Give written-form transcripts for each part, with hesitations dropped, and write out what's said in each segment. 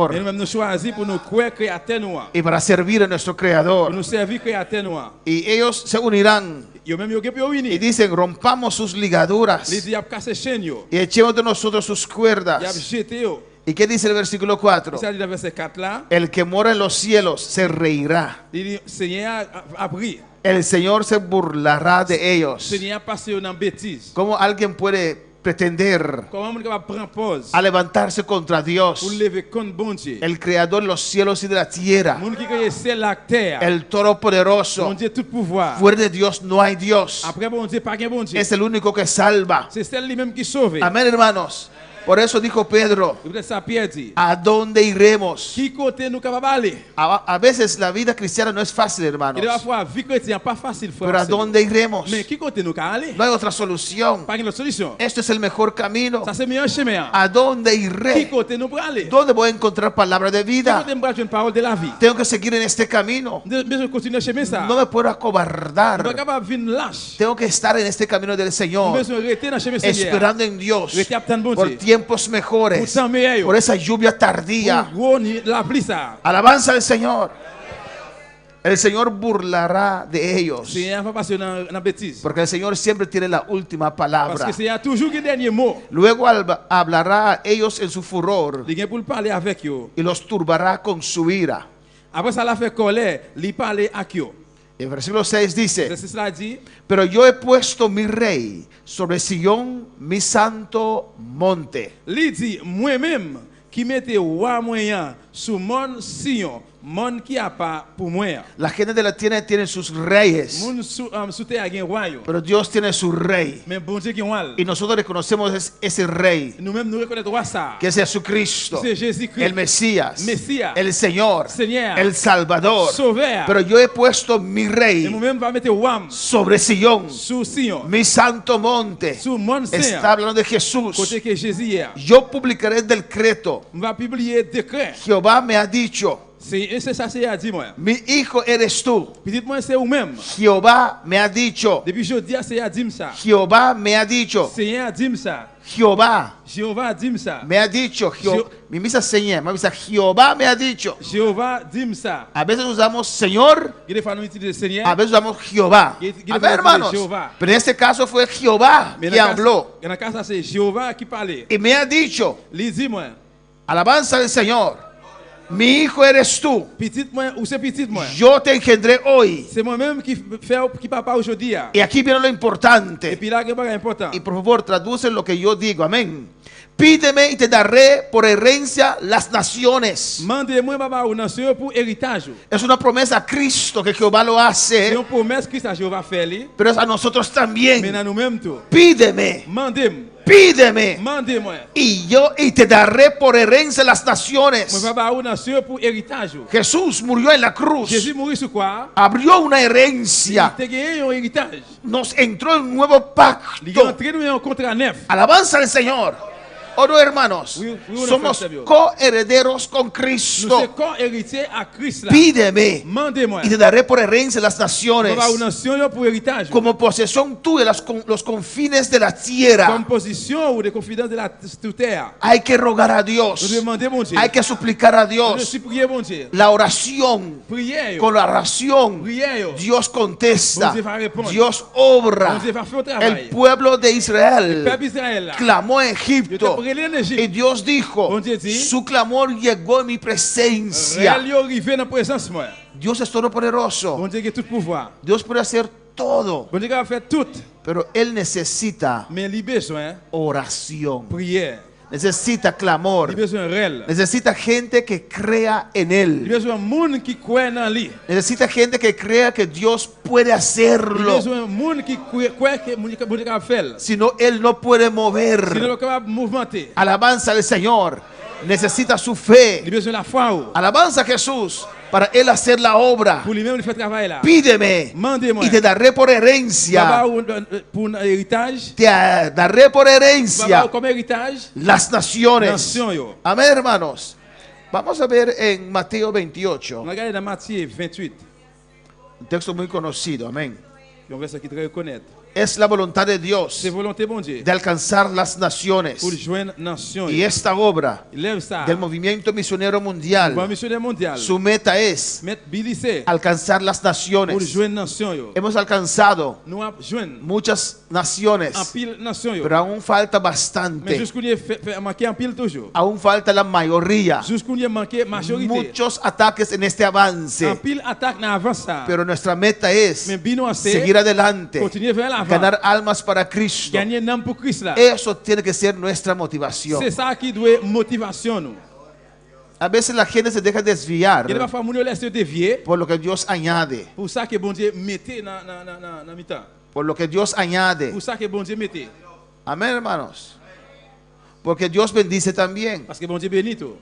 Mais nous-mêmes nous choisissons pour nous croire créateur nous. y para servir a nuestro Pour Creador. nous servir créateur nous. Y ellos se unirán Yo même yo que pour y unir. dicen, rompamos sus ligaduras Les diables cassent chaîne yo. y echemos de nosotros sus Diable cuerdas. jeté yo. ¿Y qué dice el versículo 4? Ça dit dans verset 4 là, El que mora en los cielos se reirá. il dit Seigneur a pris. El Señor se burlará de ellos. Seigneur passé dans bêtise. ¿Cómo alguien puede pretender Comment on capable prendre pause a levantarse contra Dios, pour lever contre bon Dieu. el creador de los cielos y de la tierra, Monde qui créé ciel la terre. el Bon todopoderoso? Dieu tout pouvoir. Fuera de Dios no hay Dios. Après bon Dieu pas gain bon Dieu. Es el único que salva. C'est celle lui-même qui sauve. Amén, hermanos. Por eso dijo Pedro, Et peut-être ça Pierre dit. ¿a dónde iremos? Qui côté nous capable aller? A veces la vida cristiana no es fácil, Et hermanos. des fois vie chrétienne pas facile frère. Pero ¿a dónde iremos? Mais qui côté nous capable aller? No hay otra solución. Pas une autre solution. Esto es el mejor camino. Ça c'est meilleur chemin. ¿A dónde Qui iré? côté nous pour aller? ¿Dónde voy a encontrar palabra de Qui vida? côté me une parole de la vie? Tengo que seguir en este camino. Besoin continuer chemin ça. No me puedo Nous pas acobardar. capable venir lâche. Tengo que estar en este camino del Señor, Besoin rester dans chemin Seigneur. esperando en Dios Rester attendre bon por Dieu. tiempos Pour mejores, temps meilleur. por esa lluvia tardía. Gros la pluie ça. Alabanza al Señor. El Señor burlará de ellos, Seigneur va passer dans bêtise. porque el Señor siempre tiene la última Parce palabra. que Seigneur toujours le dernier mot. Luego hablará a ellos en su furor Il vient pour parler avec yo. y los turbará con su ira. Après ça la fait colère, il parler avec yo. El versículo 6 dice, C'est cela dit. pero yo he puesto mi rey sobre Sion, mi santo monte. Il dit moi-même qui mette roi moyen sur mon Sion, mon qui a pas pour moi. La gente de la tierra tiene sus reyes, Mon sous terre gen roi yo. pero Dios tiene su rey. Mais bon Dieu qui roi. Y nosotros reconocemos ese rey, Nous-mêmes nous reconnaissons roi ça. que es Jesucristo, C'est Jésus-Christ. el Mesías, Mesías, el Señor, Señor, el Salvador. Sauveur. Pero yo he puesto mi Et rey moi-même va mettre roi sobre Sion, sur Sion. mi santo monte. Sur mon Saint. Está hablando de Jesús. Côté que Jésus est. Yo publicaré el decreto. On va publier décret. Jehová me ha dicho, C'est ça c'est a dit moi. mi hijo eres tú. Petit moi c'est ou même. Jehová me ha dicho, Depuis jeudi c'est a dit ça. Jehová me ha dicho, Seigneur a dit ça. Jehová Jéhovah a dit ça. me ha dicho, mi misa seña, mi misa, Jehová me ha dicho. Jéhovah dit ça. A veces usamos Señor, Il faut nous utiliser Seigneur. a veces usamos Jehová. A ver, hermanos, pero en este caso fue Jehová Mais que habló dans le cas ça c'est Jéhovah qui parlait. y me ha dicho, Il dit moi. alabanza del Señor, mi hijo eres tú, Petit moi ou c'est petit moi. yo te engendré hoy. C'est moi-même qui fait qui papa aujourd'hui. Y aquí viene lo Et importante. puis là que pas important. Y por favor, traduce lo que yo digo, amén. Pídeme y te daré por herencia las naciones. Mandez-moi papa ou nation pour héritage. Es una promesa a Cristo que Jehová lo C'est hace, une promesse que ça Jéhovah fait lui. pero es a nosotros Mais también. dans nous-mêmes tout. Pídeme, Mandez-moi. pídeme, Mandez-moi. y te daré por herencia las Moi naciones. papa ou nation pour héritage. Jesús murió en la cruz, Jésus mourit sur quoi? abrió una Il herencia, te gagné un héritage. nos entró en un nuevo Il est pacto. entré dans un contrat neuf. Alabanza al Señor. Oh no, hermanos, Oui, oui, somos Señor. coherederos con Nous Cristo. sommes co-héritiers à Christ là. Pídeme Mandez-moi. y te daré por herencia las naciones, Papa ou nation pour héritage. como posesión tuya los confines de la tierra. Comme position ou de confidence de la terre. Hay que rogar a Nous Dios, demandons mon Dieu. hay que suplicar a Nous Dios. supplions mon Dieu. La oración, Prière. con la oración, Prière. Dios contesta, Bon Dieu va répondre. Dios obra. Bon Dieu va faire le El travail. pueblo de Le Israel peuple Israël là. clamó en Je te Egipto brûlé en y Égypte. Dios dijo, Bon Dieu dit, su clamor llegó en mi presencia. Réel yo arrivé dans la présence moi. Dios es todopoderoso. Bon Dieu qui a tout pouvoir. Dios puede hacer todo, Bon Dieu qui va faire tout. pero Él necesita Mais il a besoin oración, prière. necesita Il a clamor, besoin réel. necesita gente que crea en Il a Él, besoin de monde qui croit en lui. necesita gente que crea que Dios puede Il a hacerlo, besoin de monde qui croit que bon Dieu capable de faire. si no Él no puede Sinon mover. il est capable de mouvementer. Alabanza al Señor, necesita su Il a fe, besoin de la foi. Ou. alabanza a Jesús para Él hacer la obra. Pour lui-même il fait travail là. Pídeme Mandez-moi. y te daré por Papa herencia, ou pour un héritage. te daré por Papa herencia ou comme héritage. las naciones. Nation yo. Amén, hermanos. Vamos a ver en Mateo 28, On regarde dans Matthieu 28. un texto muy conocido, amén. Un verset qui te reconnaître. es la voluntad de Dios c'est volonté bon Dieu de alcanzar las naciones. pour joindre nation. Y esta obra Lève ça. del movimiento misionero Bon mundial, missionnaire mondial. su meta es Mettre Billy alcanzar las pour naciones. joindre nation yo. Hemos alcanzado Nous avons joindre muchas en naciones, pile nation yo. pero aún falta Mais bastante. jusqu'où il fait manquer en pile toujours. Aún falta la mayoría. Jusqu'où il manquer majorité. Muchos ataques en este En avance, pile attaque dans avant ça. pero nuestra meta es Mais bino assez seguir adelante, continuer vers l'avant. ganar almas para Cristo. Gagner un âme pour Christ là. Eso tiene que ser nuestra motivación. C'est ça qui doit motivation nous. A veces la gente se deja Il y a desviar parfois moun yo laisse dévier por lo que Dios añade, pour ça que bon Dieu mettait dans mi-temps. por lo que Dios añade. Pour ça que bon Dieu mettait. Amén, hermanos. Porque Dios bendice también. Parce que bon Dieu bénit tout.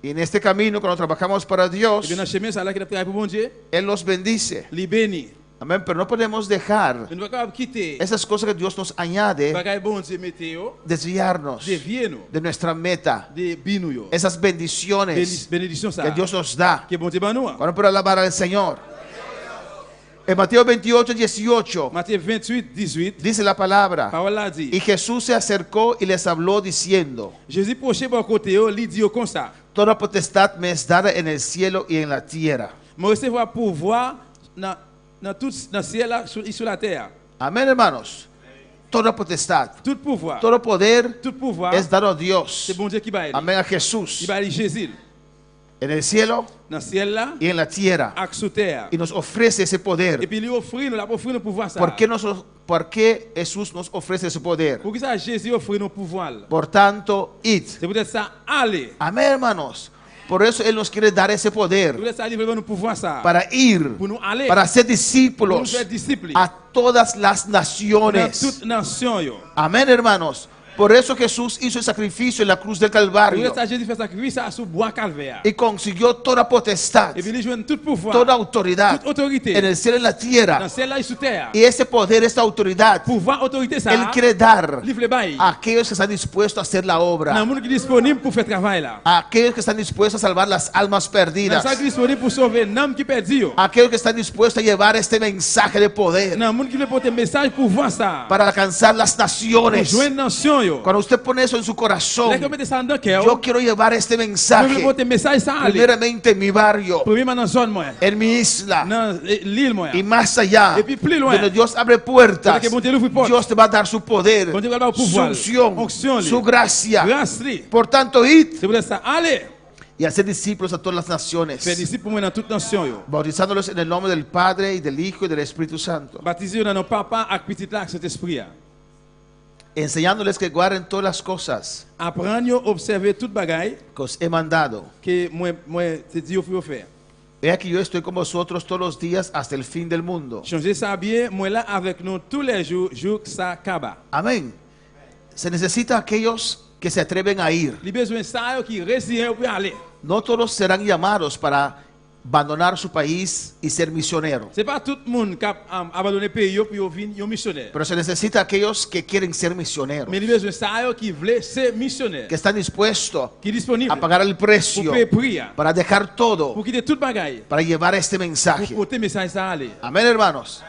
Y en este camino, cuando trabajamos para Et Dios, bien dans chemin ça là qui a travaillé pour bon Dieu, Él nos bendice. il bénit. Amén. Pero no podemos dejar Nous ne pas quitter esas cosas que Dios nos añade, bagaille bon Dieu mettait yo, desviarnos dévier nous de nuestra meta. de binou yo. Esas bendiciones Bénédiction ça que Dios nos da. que bon Dieu ban nous. Cuando puedo alabar al Señor. En Mateo 28, 18 Matthieu 28, 18, dice la palabra. parole là dit. Y Jesús se acercó y les habló diciendo: Jésus proché par côté yo, il dit yo comme ça. Toda potestad me es dada en el cielo y en la tierra. Me recevoir pouvoir dans tout dans ciel là et sur la terre. Amén, hermanos. Toda potestad, Tout pouvoir. todo poder Tout pouvoir. es dado a Dios. C'est bon Dieu qui va aider. Amén, a Jesús. Il va aller Jésus En el cielo dans ciel là y en la tierra. et sur terre. Y nos ofrece ese Et poder. puis il offre nous la offrir nous pouvoir ça. ¿Por qué Jesús nos ofrece ese poder? Pour que ça Jésus offre nous pouvoir. là. Por tanto, id. C'est peut-être ça aller. Amén, hermanos. Por eso Él nos quiere dar ese C'est poder peut-être ça livrer nous pouvoir ça. para ir, Pour nous aller. para ser Pour nous discípulos faire disciples. a todas las Dans naciones. toute nation yo. Amén, hermanos. Por eso Jesús hizo el sacrificio en la cruz del Pour Calvario ça Jésus fait sacrifice ça sur bois calvaire. y consiguió toda potestad, Et puis il joue tout pouvoir. toda autoridad Toute autorité. en el cielo y en la Dans tierra. ciel là et sur terre. Y ese poder, esta autoridad, Pouvoir autorité ça. Él quiere dar Livre bail. a aquellos que están dispuestos a hacer la Dans obra, le monde qui est disponible pour faire travail là. a aquellos que están dispuestos a salvar las almas Dans perdidas, ça qui est disponible pour sauver l'âme qui perdu yo. a aquellos que están dispuestos a llevar este mensaje de poder Dans le monde qui veut porter message pour voir ça. para alcanzar las Pour naciones. joindre nation yo. Cuando usted pone eso en su Là corazón, que mettez ça dans cœur. yo quiero llevar este Je veux mensaje porter message ça aller. primeramente en mi barrio, Premièrement dans zone moi. en mi isla Dans l'île moi. y más allá, Et puis plus loin. donde Dios abre puertas. Porque bon Dieu ouvre porte. Dios te va a dar su poder, Bon Dieu va dar su pouvoir. unción, Onction, su gracia. Grâce li. Por tanto, id C'est pour ça aller. y hacer discípulos a todas las naciones, Faire disciple pour moi dans toute nation yo. bautizándolos en el nombre del Padre y del Hijo y del Espíritu Santo, Baptiser dans nos papa avec petit là avec cet esprit. enseñándoles que guarden todas las cosas Apprendre yo observer toute bagaille que os he mandado. que moi te dit faut faire. He aquí yo estoy con vosotros todos los días hasta el fin del mundo. Changer ça bien, moi là avec nous tous les jours, jour que ça kaba. Amén. Se necesita aquellos que se atreven a ir. Li besoin ça yo qui résilient pour aller. No todos serán llamados para abandonar su país y ser misioneros, C'est pas tout le monde qui a abandonné pays yo puis yo vinn yo missionnaire. pero se necesita aquellos que quieren ser misioneros, Mais li besoin ça yo qui veut ser missionnaire. que están dispuestos Qui est disponible a pagar el pour precio payer prix, para dejar todo, pour quitter toute bagaille, para llevar este pour mensaje. porter message ça aller. Amén, hermanos.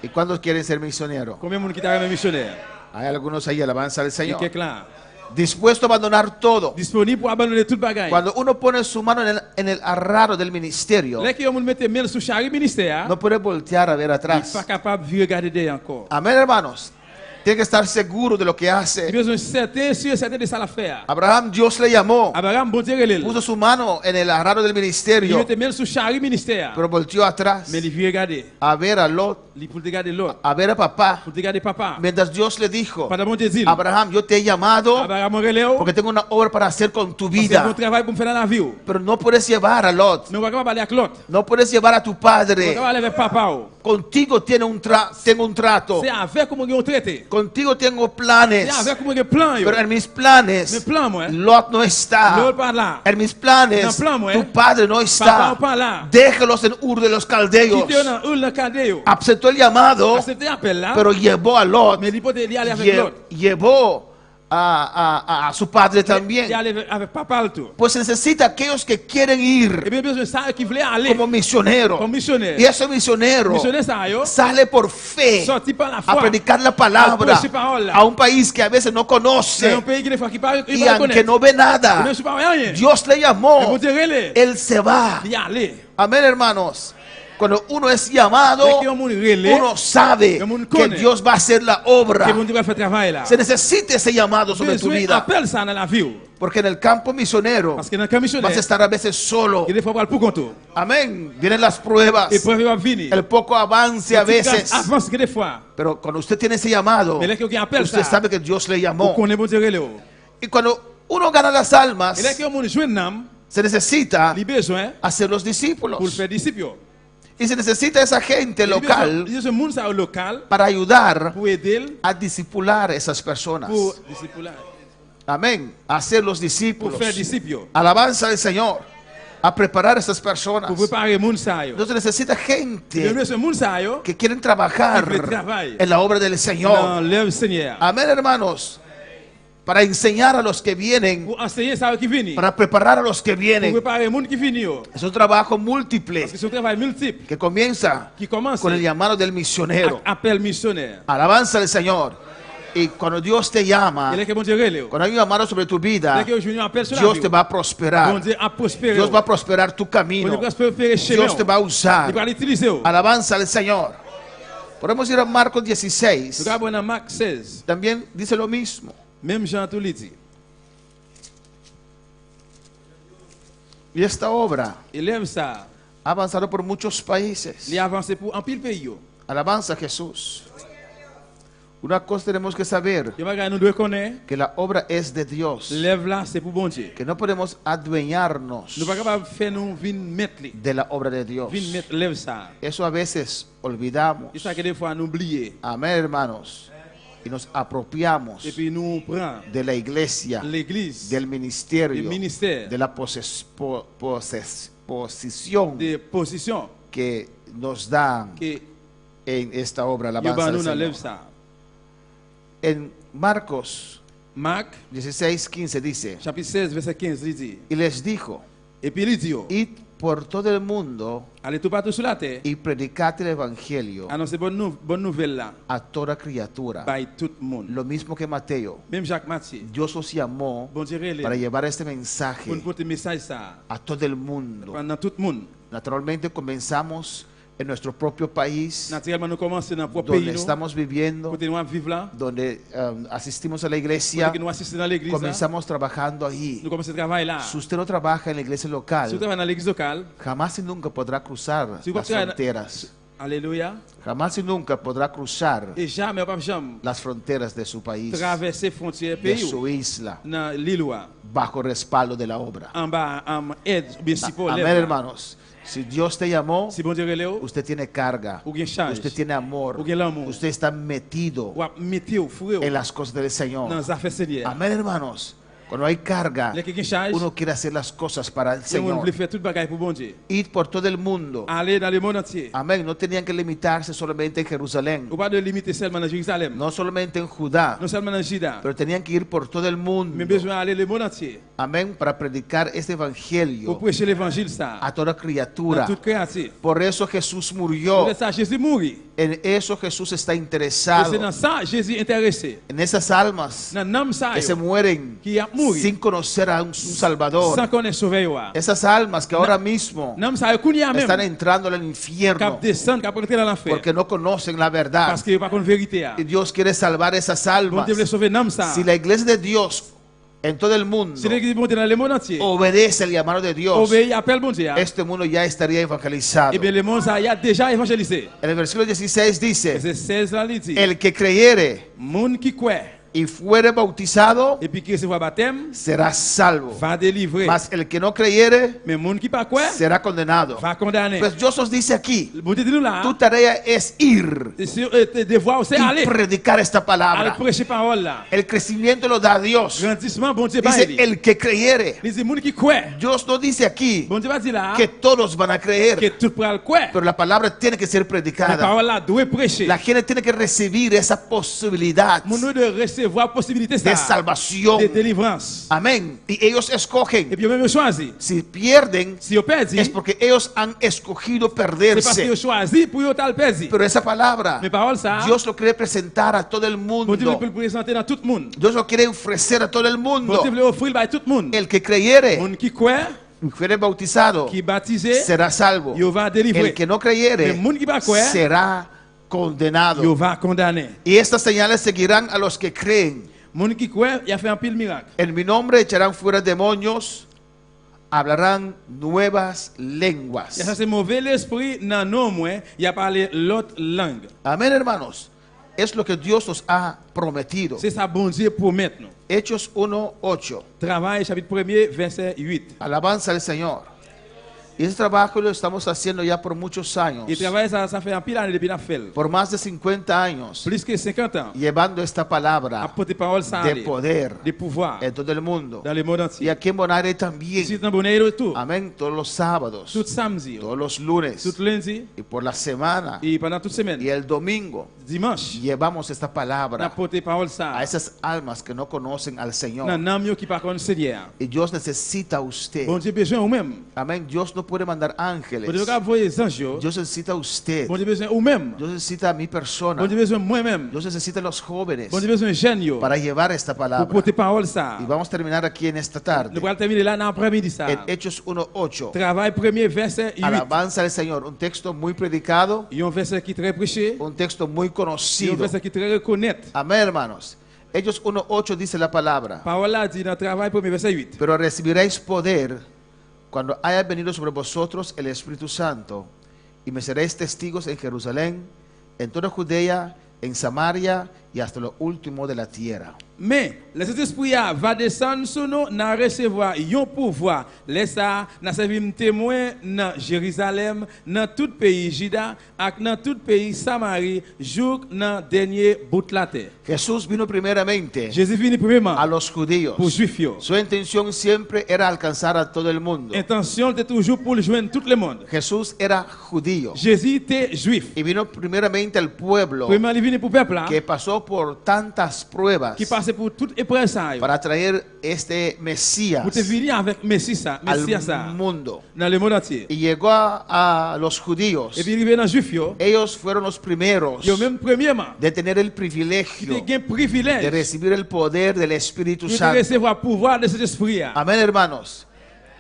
¿Y cuántos quieren ser misioneros? Combien de monde qui t'a missionnaire? Hay algunos ahí, alabanza al Et Señor. quelqu'un là. Dispuesto a abandonar todo. Disponible pour abandonner toute bagaille. Cuando uno pone su mano en el arraro del ministerio, Là que yo moun mette mail sur chaque ministère, no puede voltear a ver il atrás. pas capable de regarder derrière encore. Amén, hermanos. Tiene que estar seguro de lo que Il hace. besoin certain sûr certain de ça l'affaire. Abraham, Dios le llamó, Abraham bon Dieu relève. puso su mano en el arraro del Il ministerio, mette mail sur chaque ministère. pero volteó atrás Mais il veut regarder. a ver a Lot, Il pour regarder l'autre. a ver a papá, Pour regarder papa. mientras Dios le dijo: Pendant mon Dieu dit. Abraham, yo te he llamado Abraham relève. porque tengo una obra para hacer con tu C'est un vida, travail pour me faire dans la vie. pero no puedes llevar a Lot, Mais on va pas aller avec l'autre. no puedes llevar a tu On va padre. aller avec papa. Contigo tengo un trato, C'est avec comment on traité. contigo tengo C'est planes, avec comment on plan yo. pero en mis Mes planes plans moi. Lot no está. L'autre pas là. En mis planes, En plan, moi, tu padre no Papa está. pas là. Déjalos en Ur de los Caldeos. Quitte dans le cadeo. Aceptó el llamado, Accepté appel là. pero llevó a Lot. Mais il peut aller avec l'autre. Llevó a su padre Y también. aller avec papa le tout. Pues necesita aquellos que quieren Et ir bien besoin ça qui voulait aller como misioneros. comme missionnaire. Y ese misionero Missionnaire ça yo sale por fe sorti par la a foi. predicar la A palabra prêcher parole. a un país que a veces no C'est conoce un pays qui des fois qui parle y aunque no ve nada, ne pas rien. Dios le Mais llamó, vous direz él se va. y aller. Amén, hermanos. Cuando uno es llamado, Dès que mon relais, uno sabe que uno que connaît. Dios va a hacer la obra. que mon Dieu va faire travail là. Se necesita ese llamado sobre tu Besoin vida, appelle ça dans la vie. porque en el campo misionero Parce que dans le camp missionnaire, vas a estar a veces solo. il faut pour compte. Amén. Vienen las pruebas, Et preuve va venir. el poco avance a veces. Avance que des fois. Pero cuando usted tiene ese llamado, Mais là que appelle usted ça. sabe que Dios le Pour llamó. connaître mon Dieu relais. Y cuando uno gana las almas, Et là que mon joindre nam, se necesita il besoin hacer los pour discípulos. faire disciple. Y se necesita esa gente local Il y a ce monde ça local para ayudar pour aider a discipular a esas personas. pour discipler, Amén. A hacer los pour discípulos. faire disciple, Alabanza al Señor. A preparar a esas personas. pour préparer monde ça yo. Entonces necesita Il gente y a ce monde ça yo que quieren trabajar Qui veut travailler. en la obra del dans Señor. l'œuvre Seigneur. Amén, hermanos. Para enseñar a los que vienen, Pour enseigner ça qui vient. para preparar a los que Pour vienen. préparer monde qui vient yo. Es un trabajo múltiple Parce que c'est un travail multiple que comienza qui commence con el llamado del misionero. appel missionnaire. Alabanza al Señor. Y cuando Dios te llama, Et là que mon Dieu relais. cuando hay un llamado sobre tu vida, Là que je viens appel sur la Dios vie. te va a Mon prosperar. Dieu a prospéré. Dios va a prosperar tu Mon camino. Dieu va prospérer chemin. Dios te va a Il usar. va l'utiliser. Alabanza al Señor. Podemos ir a Marcos 16. Regarde dans Marc 16. También dice lo mismo. Même Jean tout le dit. Y esta obra Élève ça. ha avanzado por muchos países. Il a avancé pour en pile pays. Alabanza a Jesús. Una cosa tenemos que saber, Je vais nous devons connaître. que la obra es de Dios. Lève là, c'est pour bon Dieu. Que no podemos adueñarnos Nous pas capable faire nous vin mettre li. de la obra de Dios. Vin mettre lève ça. Eso a veces olvidamos. Et ça que des fois nous oublier. Amén, hermanos. Y nos apropiamos Et puis nous prend de la iglesia, l'église del ministerio, du ministère de la posición des positions que nos dan que en esta obra. yo Alabanza al nous dans lève Señor. ça. En Marcos Marc 16:15 dice, chapitre 16 verset 15 il dit. y les dijo, Et puis il dit id por todo el mundo allez tout partout sur la terre. y predicad el evangelio Annoncez bonne nouvelle là. a toda criatura. By tout le monde. Lo mismo que Mateo. Même Jacques Matthieu. Dios os llamó Bon Dieu relève. para llevar este Pour mensaje nous porter message ça. a todo el mundo. Dans tout le monde. Naturalmente comenzamos en nuestro propio país, Naturellement nous commençons dans notre propre donde pays. Nous. estamos viviendo, Côté nous vivre là. donde asistimos a la iglesia, Côté que nous assistons dans l'église. là. comenzamos trabajando ahí. Nous commençons à travailler là. Si usted no trabaja en la iglesia Si vous local, travaillez dans l'église locale. jamás y nunca podrá cruzar Si vous las travaillez- fronteras. Alléluia. Jamás y nunca podrá cruzar Et jamais, pas jamais, las fronteras de su país, traverser frontières de pays. su isla, Dans l'île ou bajo respaldo de la obra. en bas, en aide, ou bien si pour Amén, lève là. hermanos. Si Dios te llamó, Si bon Dieu relève, usted tiene carga, ou bien charge. usted tiene amor, Ou bien l'amour. usted está metido Ou mettez au fourré. en las cosas del Señor. Dans les affaires seigneurs. Amén, hermanos. Cuando hay carga, Les qui charge. uno quiere hacer las cosas para el Et on Señor. veut faire toute bagaille pour bon Dieu. Ir por todo el mundo. Aller dans le monde entier. Amén. No tenían que limitarse solamente en Jerusalén, Ou pas de limiter seulement dans Jérusalem. no solamente en Judá, Non seulement dans Juda. pero tenían que ir por todo el Mais mundo. besoin d'aller le monde entier. Amén. Para predicar este Pour evangelio prêcher l'évangile ça. a toda Dans criatura. toute créature. Por eso Jesús murió. Pour ça, Jésus mourit. En eso Jesús está Et interesado. c'est dans ça Jésus est intéressé. En esas almas Dans l'homme ça, que se mueren qui a mouru. sin conocer a un Salvador. Sans qu'on ait sauvé. Esas almas que ahora mismo L'homme ça, il a están même. entrando al Cap infierno descendre, cap rentrer dans l'enfer. porque no conocen la verdad. Parce qu'il n'y a pas de vérité. Y Dios quiere salvar esas Bon almas. Dieu veut sauver l'homme ça. Si la iglesia de Dios en todo el mundo Si l'église bon Dieu dans le monde entier. obedece el llamado de Dios, Obéit, appelle bon Dieu. este mundo ya estaría evangelizado. Eh bien, le monde ça, il a déjà évangélisé. En el versículo 16 dice, Verset 16 là, il dit. el que creyere Monde qui croit y fuere bautizado et puis qui recevra baptême será salvo. va délivrer. Mas el que no creyere Mais monde qui pas croit será condenado. va condamner. Pues Dios os dice aquí, Bon Dieu dit nous là. tu tarea es ir Tes devoirs c'est y aller. predicar esta Aller palabra. prêcher parole là. El crecimiento lo da Dios. Grandissement, bon Dieu, pas Dice il. el que creyere. Il dit monde qui croit. Dios no dice aquí Bon Dieu va dire là que todos van a que creer, tout pral croit. pero la palabra tiene que ser La predicada. parole là doit prêcher. La gente tiene que recibir esa posibilidad. Mon nom de recevoir recevoir possibilité de ça salvación. de délivrance. Amén. Y ellos Et escogen. puis même choisi. Si pierden, Si yo perdi, es porque ellos han escogido c'est parce que yo perderse. choisi pour yo tal perdi. Pero esa palabra, Mes paroles ça, Dios lo quiere presentar a todo el bon Dieu mundo. peut le présenter dans tout le monde. Dios lo quiere ofrecer a todo el Bon mundo. Dieu veut offrir by tout le monde. El que creyere, Monde qui croit, y fuere bautizado, qui baptisé, será salvo. yo va délivrer. El que no creyere, Le monde qui va croire, será condenado. yo va condamner. Y estas señales seguirán a los que creen. Monde qui croit, il a fait un pile miracle. En mi nombre echarán fuera demonios, hablarán nuevas lenguas. Et ça c'est mauvais l'esprit dans non moi, il a parlé l'autre langue. Amén, hermanos. Es lo que Dios nos ha prometido. C'est ça bon Dieu promet nous. Hechos 1:8. Travail chapitre 1er verset 8. Alabanza al Señor. Y ese trabajo lo estamos haciendo ya por muchos años. Et travail ça fait un pile année depuis la fait. Por más de 50 años. Plus que 50 ans. Llevando esta palabra Apporter parole ça de poder de pouvoir en todo el mundo. dans le monde Y entier. aquí en Bonaire Ici también. dans Bonaire tout. Amén. Todos los sábados, Tout samedi, todos los lunes tout lundi y por la semana et pendant toute y semaine. el domingo Dimanche, llevamos esta palabra apporter parole a ça. esas almas que no conocen al Dans Señor. nam yo qui par contre Seigneur. Y Dios necesita a usted. Bon Dieu besoin ou même. Amén. Dios no puede mandar ángeles. Bon Dieu ka voyer anges yo. Dios necesita a usted. Bon Dieu besoin ou même. Dios necesita a mi persona. Bon Dieu besoin moi-même. Dios necesita a los jóvenes Bon Dieu besoin jeune yo. para llevar esta Pour palabra. porter parole ça. Y vamos a terminar aquí en esta Nous tarde. allons terminer là dans l'après-midi ça. En Hechos 1:8. Travail premier verset 8. Alabanza al Señor. Un texto muy predicado. Il y a un verset qui est très prêché. Un texto muy Il y a un conocido. verset qui est très reconnaître. Amén, hermanos. Hechos 1:8 dice la palabra. Parole là dit dans travail premier verset 8. Pero recibiréis poder cuando haya venido sobre vosotros el Espíritu Santo, y me seréis testigos en Jerusalén, en toda Judea, en Samaria y hasta lo último de la tierra. Mais le Saint-Esprit va descendre sur nous, n'a recevoir un pouvoir. Laisse ça, n'a servi témoin dans Jérusalem, dans tout pays Juda, et dans tout pays Samarie, jusqu'à dans dernier bout de la terre. Jesús vino primeramente Jésus venu premièrement a los judíos. pour Juifs. yo. Su intención siempre era alcanzar a todo el mundo. Intention était toujours pour le joindre tout le monde. Jesús era judío Jésus était juif. y vino primeramente al pueblo Premièrement, il venu pour le peuple là, que pasó por tantas pruebas qui passait pour toute épreuve ça. yo. para traer este Mesías Pour te venir avec Messie ça, Messie ça, al mundo. dans le monde entier. Y llegó a los judíos. Et puis il est dans Juif yo. Ellos fueron los primeros Yo même premièrement, de tener el qui privilegio te gain de privilège recibir el poder del Espíritu de Santo. recevoir pouvoir de cet esprit. Amén, hermanos.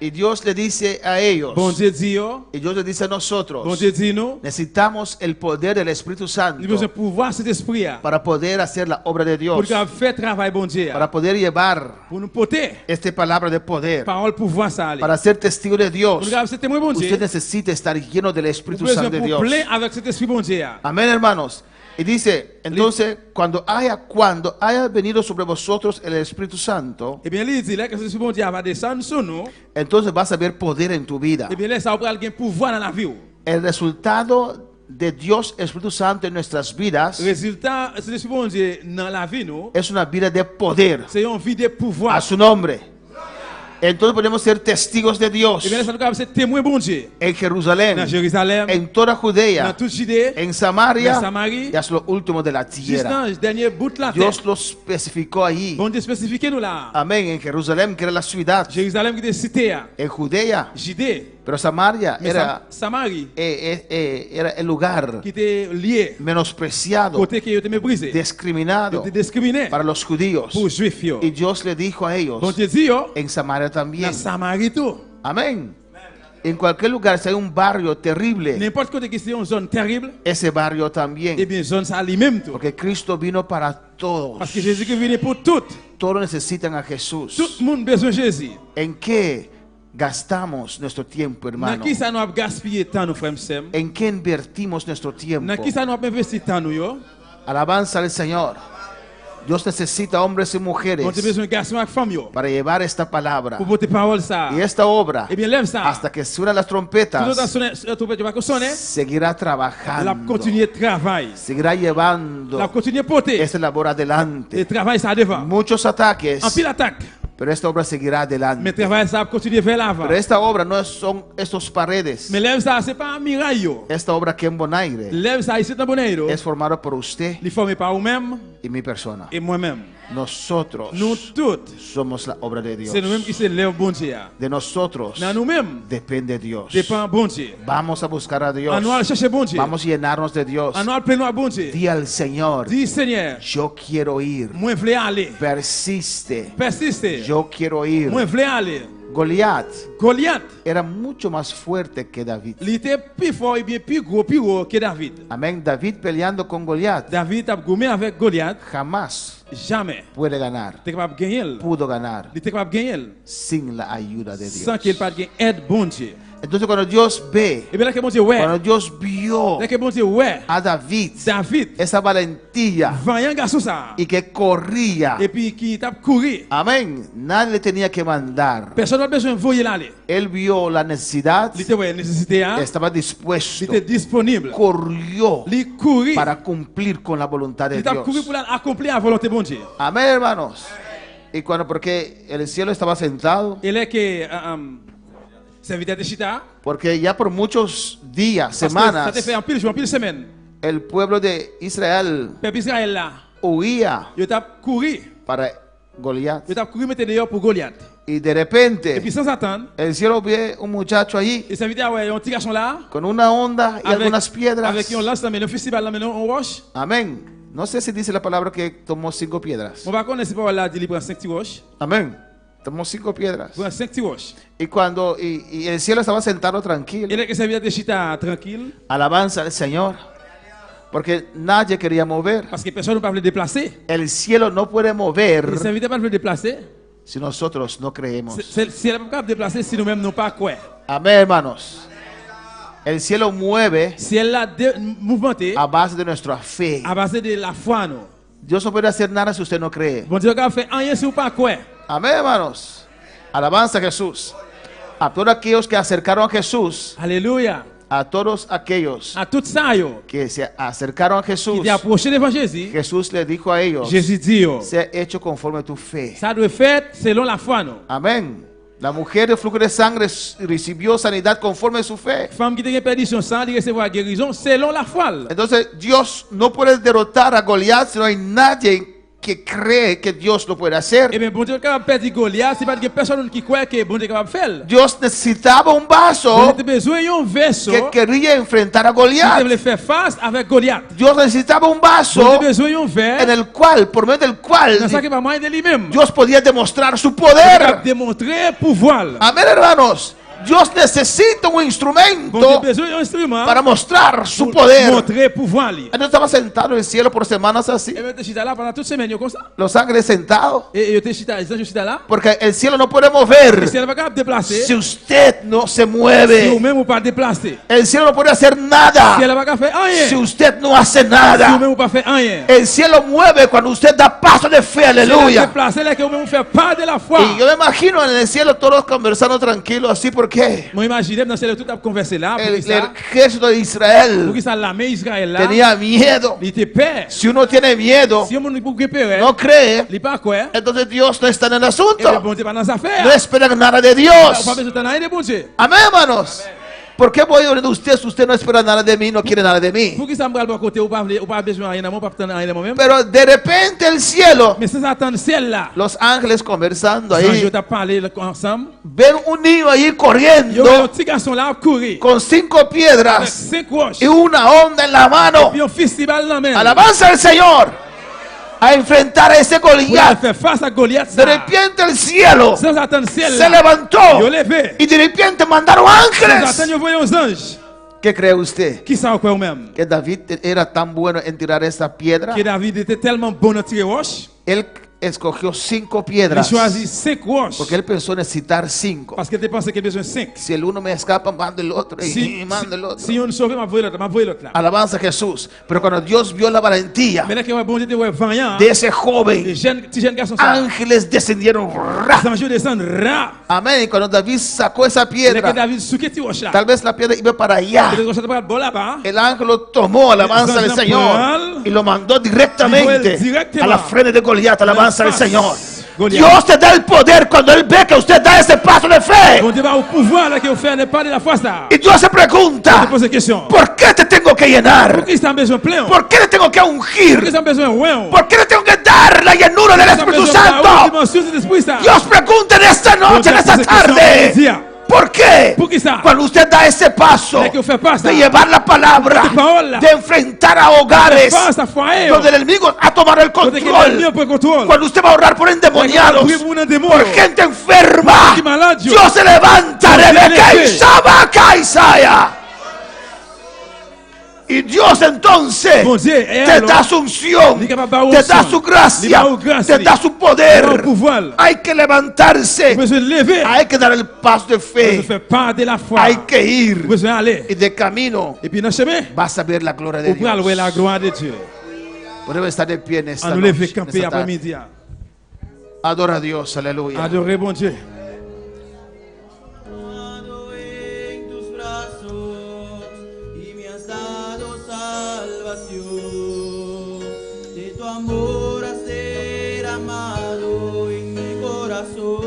Y Dios le dice a ellos, Bon Dieu dit yo, y Dios le dice a nosotros, bon Dieu dit nous, necesitamos el poder del Espíritu nous avons besoin de Santo pouvoir cet esprit para poder hacer la obra de pour Dios, qu'on fait travail bon Dieu, para poder llevar pour nous porter esta palabra de poder, parole pouvoir ça aller. para ser testigo de Pour Dios. nous faire témoin bon Dieu. Usted necesita estar lleno del Nous Espíritu besoin Santo de pour Dios. plein avec cet esprit bon Dieu. Amén, hermanos. Y dice, entonces, cuando haya venido sobre vosotros el Espíritu Santo, Eh bien, il dit là que cet esprit bon Dieu va descendre sur nous. entonces vas a ver poder en tu vida. Eh bien, là ça va prendre pouvoir dans la vie. El resultado de Dios Espíritu Santo en nuestras vidas Résultat, cet esprit bon Dieu dans la vie nous, es una vida de poder c'est une vie de pouvoir. a su nombre. Entonces podemos ser testigos de Dios Eh bien, là ça nous faire témoin bon Dieu en dans Jerusalén, Jérusalem, en toda dans Judea, toute Judée, en dans Samaria Samarie, y hasta lo último de la juste tierra. dans le dernier bout de la terre. Dios lo especificó ahí. Bon Dieu spécifique nous là. Amén. En Jerusalén, que era la ciudad, Jérusalem qui était cité, en Judea, Judée, pero Samaria mais era Samarie era el lugar qui était lié, menospreciado, côté qui était méprisé, discriminado était discriminé para los judíos. pour juifs. yo. Y Dios le dijo a ellos, Bon Dieu dit yo, en Samaria también. dans Samarie tout, Amén. En cualquier lugar, si hay un barrio terrible, n'importe côté qui c'est une zone terrible, ese barrio eh también. bien zone ça lui-même tout. Porque Cristo vino para todos. Parce que Jésus qui est venu pour tout. Todos necesitan a Jesús. Tout le monde besoin de Jésus. ¿En qué gastamos nuestro tiempo, Dans hermano? qui ça nous a gaspillé temps nous frères et ¿En qué invertimos nuestro tiempo? Dans qui ça nous a investi temps nous yo? Alabanza al Señor. Dios necesita hombres y mujeres On a besoin de garçons avec femmes yo. para llevar esta palabra Pour porter parole ça. y esta obra Eh bien lève ça. hasta que suenan las Tout le temps trompetas. sonner, trompette va sonner. Seguirá La trabajando, continuer travail. seguirá llevando La continuer porter. esta labor Et adelante. travail ça devant. Muchos ataques, En pile attaque. pero esta obra seguirá Mais adelante. travail ça continuer vers l'avant. Pero esta obra no son estos paredes. Mais lève ça c'est pas un miraille yo. Esta obra aquí en Bonaire Lève ça ici dans Bonaire. es formada por usted Il formé par vous-même y mi persona. et moi-même. Nosotros nous tous, somos la obra de Dios. c'est nous-mêmes qui sommes l'œuvre bon Dieu. De nosotros Dans nous-mêmes, depende Dios. dépend bon Dieu. Vamos a buscar a Dios. À nous aller chercher bon Dieu. Vamos a llenarnos de Dios. À nous aller plaindre bon Dieu. Di al Señor, Dis Seigneur, yo quiero ir. moi je veux aller. Persiste. Persiste. Yo quiero ir. Moi je veux aller. Goliat Goliath, era mucho más fuerte que David. il était plus fort et bien plus gros que David. Amén. David peleando con Goliat David a gommé avec Goliath, jamás jamais. puede ganar. Il était capable de gagner. Pudo ganar Il était capable de gagner sin la ayuda de sans Dios. qu'il pas de aide bon Dieu. Entonces cuando Dios ve, Et bien là que bon Dieu ouais, cuando Dios vio là que bon Dieu ouais, a David David, esa valentía vaillant garçon ça, y que corría, et puis qui t'a couru. amén, nadie le tenía que mandar. Personne n'a besoin de voyer l'aller. Él vio la necesidad, Il était ouais nécessité hein, estaba il dispuesto, était disponible. corrió Il courir, para cumplir con la voluntad de il t'a couru Dios. pour accomplir la volonté bon Dieu. Amén, hermanos. Y cuando, porque el cielo estaba sentado, Et là que serviteur de Chita, porque ya por muchos días, parce que ça semanas, te fait en pile jour, en pile semaine. el pueblo de Israel Peuple Israël là, huía il t'a couru, para Goliat. il t'a couru mettre dehors pour Goliath. Y de Et repente, puis sans attendre, el cielo ve un muchacho allí et serviteur ouais, un petit garçon là, con una onda y algunas piedras. avec un lance dans le festival là, maintenant on roche. Amén. No sé si dice la palabra que tomó 5 piedras. On va connaître pas là, il prend 5 petits roches, Amén. Tomó 5 piedras. prend 5 petits roches. Y cuando y el cielo estaba sentado tranquilo, Et là que serviteur de Chita tranquille, alabanza al Señor, porque nadie quería mover. parce que personne ne peut le déplacer. El cielo no puede mover Le serviteur ne peut le déplacer. si nosotros no creemos. Si elle n'est pas capable de déplacer, si nous-mêmes nous pas quoi. Amén, hermanos. El cielo mueve Si elle l'a mouvementé a base de nuestra fe. à base de la foi, non. Dios no puede hacer nada si usted no cree. Bon Dieu a fait rien si vous pas quoi. Amén, hermanos. Alabanza a Jesús. A todos aquellos que acercaron a Jesús, Alléluia. a todos aquellos À tout ça, yo, que se acercaron a qui Jesús, t'est approché devant Jésus, Jesús le dijo a ellos, Jésus dit, yo, sea hecho conforme a tu fe. ça doit être fait selon la foi, non. Amén. La mujer de flujo de sangre recibió sanidad conforme a su fe. Femme qui a perdu son sang, elle recevoir guérison selon la foi. Entonces Dios no puede derrotar a Goliat si no hay nadie que cree que Dios lo puede hacer. Eh bien, bon Dieu est capable de perdre Goliath, c'est parce que personne qui croit que bon Dieu est capable de faire. Dios necesitaba un Bon vaso Dieu a besoin d'un vaisseau que quería enfrentar a qui Goliat. devait faire face avec Goliath. Dios necesitaba un Bon vaso Dieu a besoin d'un en verre, el cual, por medio del dans cual, ça qui va moyen de lui-même. Dios podía demostrar su Il est capable de poder. démontrer pouvoir. Amén, hermanos. Dios necesita un Bon Dieu a instrumento besoin d'un instrument para mostrar su pour poder. montrer pouvoir. Et Entonces estaba sentado en el cielo por semanas así. bien, tu chita là pendant toute semaine, comme ça. Los ángeles sentados. Et tu chita, les anges chita là. Porque el cielo no puede Et mover si elle n'est pas capable de déplacer, si usted no se si mueve. vous-même vous pas déplacer, El cielo no puede hacer si nada elle n'est pas capable de faire si rien, usted no hace si nada. vous-même vous pas faire rien, El cielo mueve cuando usted da paso de fe, si elle est aleluya. déplacée, là que vous-même vous faites pas de la foi. Y yo me imagino en el cielo todos conversando tranquilos así porque Moi, imaginez dans ce tout a conversé là, pour el qui ça, ejército de pour Israel qui ça l'armée Israël là, tenía miedo. il était peur. Si uno tiene miedo, Si on ne peut pas no cree, il pas quoi, entonces Dios no está en el et bien asunto. bon Dieu pas dans sa affaire. No esperan nada de On Dios. pas besoin de rien de bon Dieu. Amén, hermanos. ¿Por qué voy a oír de usted si usted no espera nada de mí, no quiere nada de mí? Pour qui ça me parle côté ou pas besoin de rien, moi pas attendre rien de moi-même. Pero de repente el cielo, Mais sans attendre celle là, los ángeles conversando quand je ahí, t'ai parlé ensemble, ven un niño ahí il y a un corriendo petit garçon là courir con 5 avec piedras 5 roches y una onda en la mano. puis un festival dans la main. Alabanza al Señor a enfrentar a ese Pour Goliat. faire face à Goliath. De repente el cielo Sans attendre celle se là, levantó il levé. y de repente mandaron Sans ángeles. attendre, il voyait aux anges. ¿Qué cree usted? Qui ça quoi même? ¿Que David era tan bueno en tirar esa piedra? Que David était tellement bon à tirer roches, Él escogió 5 il piedras choisit 5 roches. porque él pensó necesitar 5. Parce qu'il pensait qu'il avait besoin de 5. Si el uno me escapa, mando el otro y Si mando el otro. on sauve, m'a voyé l'autre là. Alabanza a Jesús. Pero cuando Dios vio la valentía Mais là, que bon Dieu était vaillant, de ese les joven, petits jeunes garçons, ça, ángeles descendieron. ¡Ra! les anges descendent, ra. Amén. Y cuando David sacó esa Là, que piedra, David souquet tes roches là. tal vez la piedra iba para allá. Et les roches étaient bon là-bas. El ángel lo tomó, alabanza al Señor, y lo mandó directamente a la frente de Goliat, alabanza al Señor. Goliath. Dios te da el poder cuando Él ve que usted da ese paso de fe. Bon Dieu va au pouvoir là que vous faites ne pas de la foi ça. Y Dios se Je pregunta, pose la question. ¿por qué te tengo que llenar? Pour qui ça a besoin plein? ¿Por qué te tengo que Pour qui ungir? ça a besoin ouais? ¿Por qué te tengo que dar la llenura del Espíritu Santo? Dimension de l'esprit ça. Dios pregunta en esta noche, en esta tarde. ¿Por qué? ¿Por qué ça? Cuando usted da ese paso Es que usted pasa. de llevar la palabra, Usted parola. de enfrentar a hogares Face à foyer. donde el enemigo ha tomado el Donde que l'ennemi control, prend contrôle. cuando usted va a orar por endemoniados, Priez pour un démon. por gente enferma, Qui malade. Dios se levanta, Dios se Rebeca y levanta. Sabaca Isaiah. Y Dios entonces Bon Dieu, te da su unción, te da su gracia, te da su poder. Hay que levantarse, Vous besoin de lever. hay que dar el paso de Vous fe, faire part de la foi. hay que ir. Vous besoin aller. Y de camino Et puis dans le chemin, vas a ver la gloria de vous pouvez louer la Dios. gloire de Dieu. Podemos estar de pie en esta À nous lever noche, en camper esta tarde. après-midi. Adora a Dios, aleluya. Adorez bon Dieu. Tomado en tus brazos y me has dado salvación. De tu amor has derramado en mi corazón.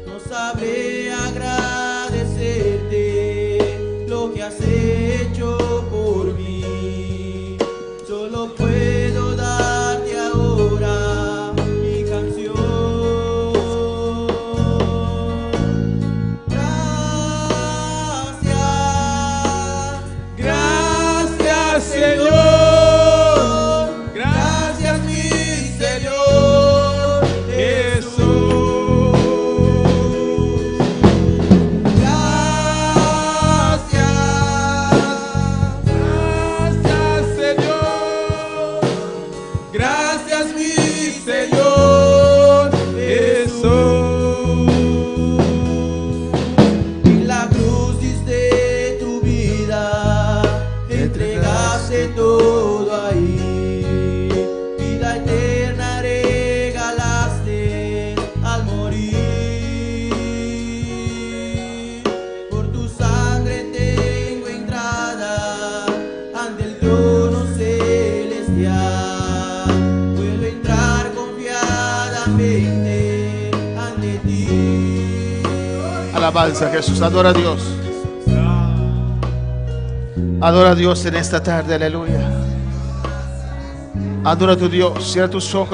No sabré agradecerte lo que has hecho por mí. Solo puedo darte ahora mi canción. Gracias, gracias Señor, gracias mi Señor Jesús. Gracias, Señor, gracias mi Señor Jesús. En la cruz diste tu vida, entregaste todo ahí. Vida eterna regalaste al morir. Por tu sangre tengo entrada ante el trono celestial. Puedo entrar confiadamente ante ti. Alabanza a Jesús, adora a Dios. Adora a Dios en esta tarde, aleluya. Adora a tu Dios, cierra tus ojos.